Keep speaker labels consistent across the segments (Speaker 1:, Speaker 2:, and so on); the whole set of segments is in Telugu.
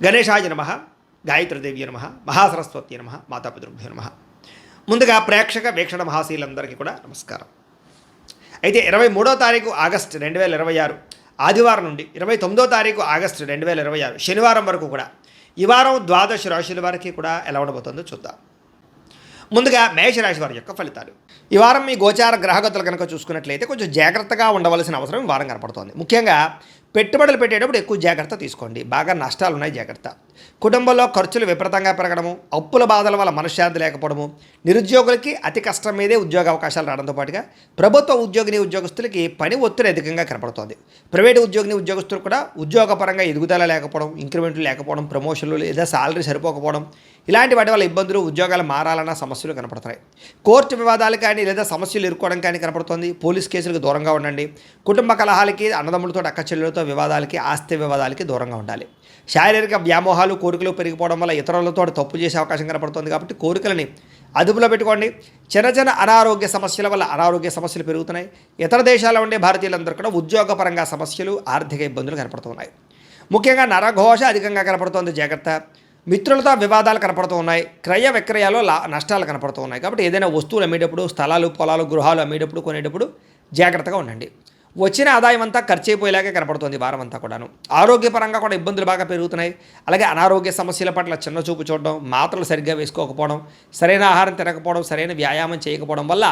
Speaker 1: గణేశాయ నమః, గాయత్రీదేవ్య నమః, మహాసరస్వతి నమః, మాతాపితృభ్యో నమః. ముందుగా ప్రేక్షక వీక్షణ మహాశీలందరికీ కూడా నమస్కారం. అయితే 23వ తారీఖు ఆగస్టు 2026 ఆదివారం నుండి 29వ తారీఖు ఆగస్టు 2026 శనివారం వరకు కూడా ఈ వారం ద్వాదశ రాశుల వారికి కూడా ఎలా ఉండబోతుందో చూద్దాం. ముందుగా మేషరాశి వారి యొక్క ఫలితాలు. ఈ వారం మీ గోచార గ్రహగతులు కనుక చూసుకున్నట్లయితే కొంచెం జాగ్రత్తగా ఉండవలసిన అవసరం ఈ వారం కనపడుతోంది. ముఖ్యంగా పెట్టుబడులు పెట్టేటప్పుడు ఎక్కువ జాగ్రత్త తీసుకోండి. బాగా నష్టాలు ఉన్నాయి, జాగ్రత్త. కుటుంబంలో ఖర్చులు విపరీతంగా పెరగడము, అప్పుల బాధల వల్ల మనశ్శాంతి లేకపోవడము, నిరుద్యోగులకి అతి కష్టం మీదే ఉద్యోగ అవకాశాలు రావడంతో పాటుగా ప్రభుత్వ ఉద్యోగస్తులకి పని ఒత్తిడి అధికంగా కనపడుతోంది. ప్రైవేటు ఉద్యోగస్తులు కూడా ఉద్యోగపరంగా ఎదుగుదల లేకపోవడం, ఇంక్రిమెంట్లు లేకపోవడం, ప్రమోషన్లు లేదా శాలరీ సరిపోకపోవడం, ఇలాంటి వాటి వల్ల ఇబ్బందులు, ఉద్యోగాలు మారాలన్న సమస్యలు కనపడుతున్నాయి. కోర్టు వివాదాలు కానీ లేదా సమస్యలు ఎదుర్కోవడం కానీ కనపడుతోంది. పోలీస్ కేసులకు దూరంగా ఉండండి. కుటుంబ కలహాలకి, అన్నదమ్ములతో అక్కచెల్లెలతో వివాదాలకి, ఆస్తి వివాదాలకి దూరంగా ఉండాలి. శారీరక వ్యామోహాలు, కోరికలు పెరిగిపోవడం వల్ల ఇతరులతో తప్పు చేసే అవకాశం కనపడుతుంది. కాబట్టి కోరికలని అదుపులో పెట్టుకోండి. చిన్న అనారోగ్య సమస్యల వల్ల అనారోగ్య సమస్యలు పెరుగుతున్నాయి. ఇతర దేశాల్లో ఉండే భారతీయులందరూ కూడా ఉద్యోగపరంగా సమస్యలు, ఆర్థిక ఇబ్బందులు కనపడుతున్నాయి. ముఖ్యంగా నరఘోష అధికంగా కనపడుతోంది, జాగ్రత్త. మిత్రులతో వివాదాలు కనపడుతూ ఉన్నాయి. క్రయ విక్రయాల్లో నష్టాలు కనపడుతూ ఉన్నాయి. కాబట్టి ఏదైనా వస్తువులు అమ్మేటప్పుడు, స్థలాలు, పొలాలు, గృహాలు అమ్మేటప్పుడు, కొనేటప్పుడు జాగ్రత్తగా ఉండండి. వచ్చిన ఆదాయం అంతా ఖర్చు అయిపోయేలాగే కనపడుతుంది వారం అంతా కూడాను. ఆరోగ్యపరంగా కూడా ఇబ్బందులు బాగా పెరుగుతున్నాయి. అలాగే అనారోగ్య సమస్యల పట్ల చిన్న చూపు చూడడం, మాత్రలు సరిగ్గా వేసుకోకపోవడం, సరైన ఆహారం తినకపోవడం, సరైన వ్యాయామం చేయకపోవడం వల్ల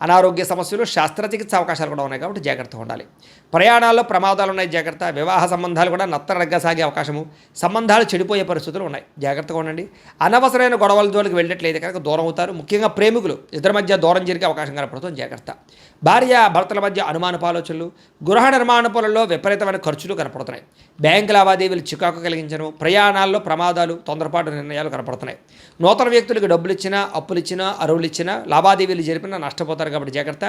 Speaker 1: అనారోగ్య సమస్యలు, శస్త్రచికిత్స అవకాశాలు కూడా ఉన్నాయి. కాబట్టి జాగ్రత్తగా ఉండాలి. ప్రయాణాల్లో ప్రమాదాలు ఉన్నాయి, జాగ్రత్త. వివాహ సంబంధాలు కూడా నత్తనడగ్గా సాగే అవకాశము, సంబంధాలు చెడిపోయే పరిస్థితులు ఉన్నాయి, జాగ్రత్తగా ఉండండి. అనవసరమైన గొడవల జోలికి వెళ్ళినట్లయితే కనుక దూరం అవుతారు. ముఖ్యంగా ప్రేమికులు ఇద్దరి మధ్య దూరం జరిగే అవకాశం కనపడుతుంది, జాగ్రత్త. భార్య భర్తల మధ్య అనుమానపు ఆలోచనలు, గృహ నిర్మాణ పనుల్లో విపరీతమైన ఖర్చులు కనపడుతున్నాయి. బ్యాంకు లావాదేవీలు చికాకు కలిగించను, ప్రయాణాల్లో ప్రమాదాలు, తొందరపాటు నిర్ణయాలు కనపడుతున్నాయి. నూతన వ్యక్తులకు డబ్బులు ఇచ్చినా, అప్పులు ఇచ్చినా, అరువులు ఇచ్చినా, లావాదేవీలు జరిపినా నష్టపోతారు. కాబట్టి జాగ్రత్త.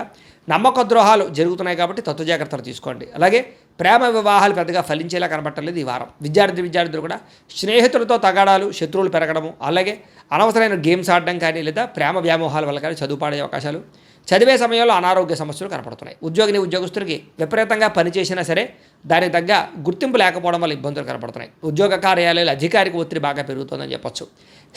Speaker 1: నమ్మక ద్రోహాలు జరుగుతున్నాయి కాబట్టి తత్వ జాగ్రత్తలు తీసుకోండి. అలాగే ప్రేమ వివాహాలు పెద్దగా ఫలించేలా కనబట్టలేదు ఈ వారం. విద్యార్థులు కూడా స్నేహితులతో తగాడాలు, శత్రువులు పెరగడము, అలాగే అనవసరమైన గేమ్స్ ఆడడం కానీ లేదా ప్రేమ వ్యామోహాల వల్ల కానీ చదువు పాడే అవకాశాలు, చదివే సమయంలో అనారోగ్య సమస్యలు కనపడుతున్నాయి. ఉద్యోగస్తులకి విపరీతంగా పనిచేసినా సరే దానికి తగ్గ గుర్తింపు లేకపోవడం వల్ల ఇబ్బందులు కనపడుతున్నాయి. ఉద్యోగ కార్యాలయాలు అధికారిక ఒత్తిడి బాగా పెరుగుతుందని చెప్పొచ్చు.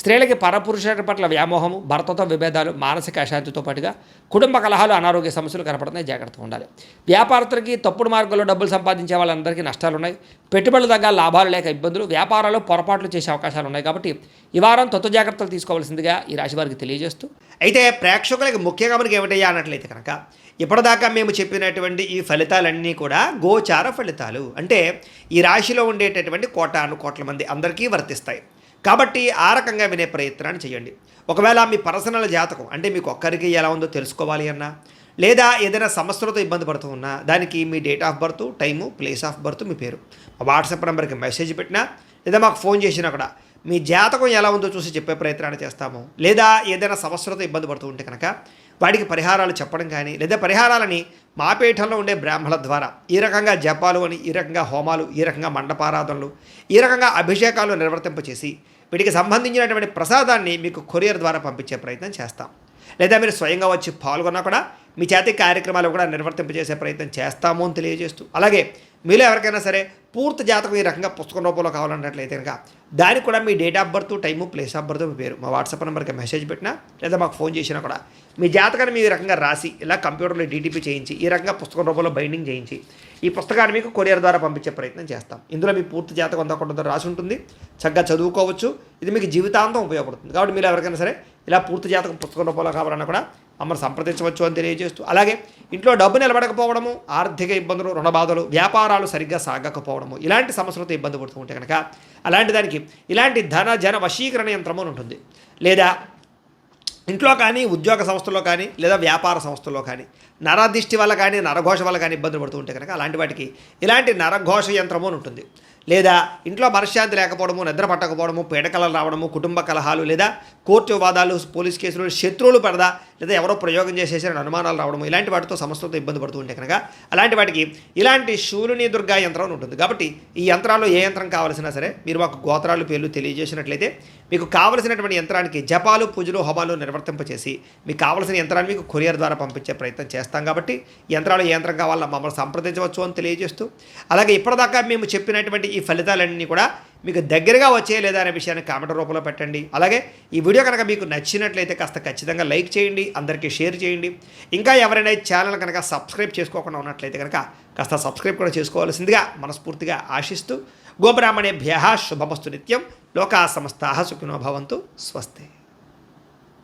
Speaker 1: స్త్రీలకి పరపురుషుల పట్ల వ్యామోహము, భర్తతో విభేదాలు, మానసిక అశాంతితో పాటుగా కుటుంబ కలహాలు, అనారోగ్య సమస్యలు కనపడుతున్నాయి, జాగ్రత్తగా ఉండాలి. వ్యాపారస్తులకి తప్పుడు మార్గంలో డబ్బులు సంపాదించే వాళ్ళందరికీ నష్టాలు ఉన్నాయి. పెట్టుబడులు తగ్గ లాభాలు లేక ఇబ్బందులు, వ్యాపారాలు పొరపాట్లు చేసే అవకాశాలు ఉన్నాయి. కాబట్టి ఈ వారం తత్వ జాగ్రత్తలు తీసుకోవాల్సిందిగా ఈ రాశి వారికి తెలియజేస్తూ, అయితే ప్రేక్షకులకి ముఖ్యంగా మనకి ఏమిటయ్యా అన్నట్లయితే కనుక ఇప్పటిదాకా మేము చెప్పినటువంటి ఈ ఫలితాలన్నీ కూడా గోచార ఫలితాలు. అంటే ఈ రాశిలో ఉండేటటువంటి కోట్ల మంది అందరికీ వర్తిస్తాయి. కాబట్టి ఆ రకంగా వినే ప్రయత్నాన్ని చేయండి. ఒకవేళ మీ పర్సనల్ జాతకం అంటే మీకు ఒక్కరికి ఎలా ఉందో తెలుసుకోవాలి అన్నా, లేదా ఏదైనా సమస్యలతో ఇబ్బంది పడుతూ ఉన్నా, దానికి మీ date of birth, time, place of birth, మీ పేరు మా వాట్సాప్ నెంబర్కి మెసేజ్ పెట్టినా లేదా మాకు ఫోన్ చేసినా కూడా మీ జాతకం ఎలా ఉందో చూసి చెప్పే ప్రయత్నాన్ని చేస్తాము. లేదా ఏదైనా సమస్యలతో ఇబ్బంది పడుతూ ఉంటే కనుక వాటికి పరిహారాలు చెప్పడం కానీ, లేదా పరిహారాలని మా పీఠంలో ఉండే బ్రాహ్మణుల ద్వారా ఈ రకంగా జపాలు అని, ఈ రకంగా హోమాలు, ఈ రకంగా మండపారాధనలు, ఈ రకంగా అభిషేకాలు నిర్వర్తింపచేసి వీటికి సంబంధించినటువంటి ప్రసాదాన్ని మీకు కొరియర్ ద్వారా పంపించే ప్రయత్నం చేస్తాం. లేదా మీరు స్వయంగా వచ్చి పాల్గొన్నా కూడా మీ చేతి కార్యక్రమాలు కూడా నిర్వర్తింపజేసే ప్రయత్నం చేస్తాము అని తెలియజేస్తూ, అలాగే మీలో ఎవరికైనా సరే పూర్తి జాతకం ఈ రకంగా పుస్తకం రూపంలో కావాలన్నట్లయితే కనుక దానికి కూడా మీ date of birth, time, place of birth, మీ పేరు మా వాట్సాప్ నెంబర్కి మెసేజ్ పెట్టినా లేదా మాకు ఫోన్ చేసినా కూడా మీ జాతకాన్ని మీ రకంగా రాసి ఇలా కంప్యూటర్లో డీటీపీ చేయించి ఈ రకంగా పుస్తకం రూపంలో బైండింగ్ చేయించి ఈ పుస్తకాన్ని మీకు కొరియర్ ద్వారా పంపించే ప్రయత్నం చేస్తాం. ఇందులో మీ పూర్తి జాతకం అంతా రాసి ఉంటుంది, చక్కగా చదువుకోవచ్చు. ఇది మీకు జీవితాంతం ఉపయోగపడుతుంది. కాబట్టి మీరు ఎవరికైనా సరే ఇలా పూర్తి జాతకం పుస్తకం రూపంలో కావాలన్నా కూడా మమ్మల్ని సంప్రదించవచ్చు అని తెలియజేస్తూ, అలాగే ఇంట్లో డబ్బు నిలబడకపోవడము, ఆర్థిక ఇబ్బందులు, రుణబాధలు, వ్యాపారాలు సరిగ్గా సాగకపోవడము, ఇలాంటి సమస్యలతో ఇబ్బంది పడుతూ ఉంటే కనుక అలాంటి దానికి ఇలాంటి జన వశీకరణ యంత్రము అని ఉంటుంది. లేదా ఇంట్లో కానీ, ఉద్యోగ సంస్థల్లో కానీ, లేదా వ్యాపార సంస్థల్లో కానీ నరదిష్టి వల్ల కానీ, నరఘోష వల్ల కానీ ఇబ్బందులు పడుతూ ఉంటే కనుక అలాంటి వాటికి ఇలాంటి నరఘోష యంత్రము అని ఉంటుంది. లేదా ఇంట్లో మనశ్శాంతి లేకపోవడము, నిద్ర పట్టకపోవడము, పీడకలలు రావడము, కుటుంబ కలహాలు, లేదా కోర్టు వివాదాలు, పోలీస్ కేసులు, శత్రువులు పడదా, లేదా ఎవరో ప్రయోగం చేసేసిన అనుమానాలు రావడము, ఇలాంటి వాటితో సమస్యలతో ఇబ్బంది పడుతూ ఉంటే కనుక అలాంటి వాటికి ఇలాంటి శూలిని దుర్గా యంత్రం ఉంటుంది. కాబట్టి ఈ యంత్రాల్లో ఏ యంత్రం కావాల్సినా సరే మీరు మాకు గోత్రాలు, పేర్లు తెలియజేసినట్లయితే మీకు కావలసినటువంటి యంత్రానికి జపాలు, పూజలు, హోమాలు నిర్వర్తింపచేసి మీకు కావలసిన యంత్రాన్ని మీకు కొరియర్ ద్వారా పంపించే ప్రయత్నం చేస్తాం. కాబట్టి యంత్రాలు ఏ యంత్రం కావాలన్నా మమ్మల్ని సంప్రదించవచ్చు అని తెలియజేస్తూ, అలాగే ఇప్పటిదాకా మేము చెప్పినటువంటి ఈ ఫలితాలన్నీ కూడా మీకు దగ్గరగా వచ్చే లేదా అనే విషయాన్ని కామెంట్ రూపంలో పెట్టండి. అలాగే ఈ వీడియో కనుక మీకు నచ్చినట్లయితే కాస్త ఖచ్చితంగా లైక్ చేయండి, అందరికీ షేర్ చేయండి. ఇంకా ఎవరైనా ఈ ఛానల్ కనుక సబ్స్క్రైబ్ చేసుకోకుండా ఉన్నట్లయితే కనుక కాస్త సబ్స్క్రైబ్ కూడా చేసుకోవాల్సిందిగా మనస్ఫూర్తిగా ఆశిస్తూ గోబ్రాహ్మణేభ్యః శుభమస్తు నిత్యం. లోకా సమస్తాః సుఖినో భవంతు. స్వస్తి.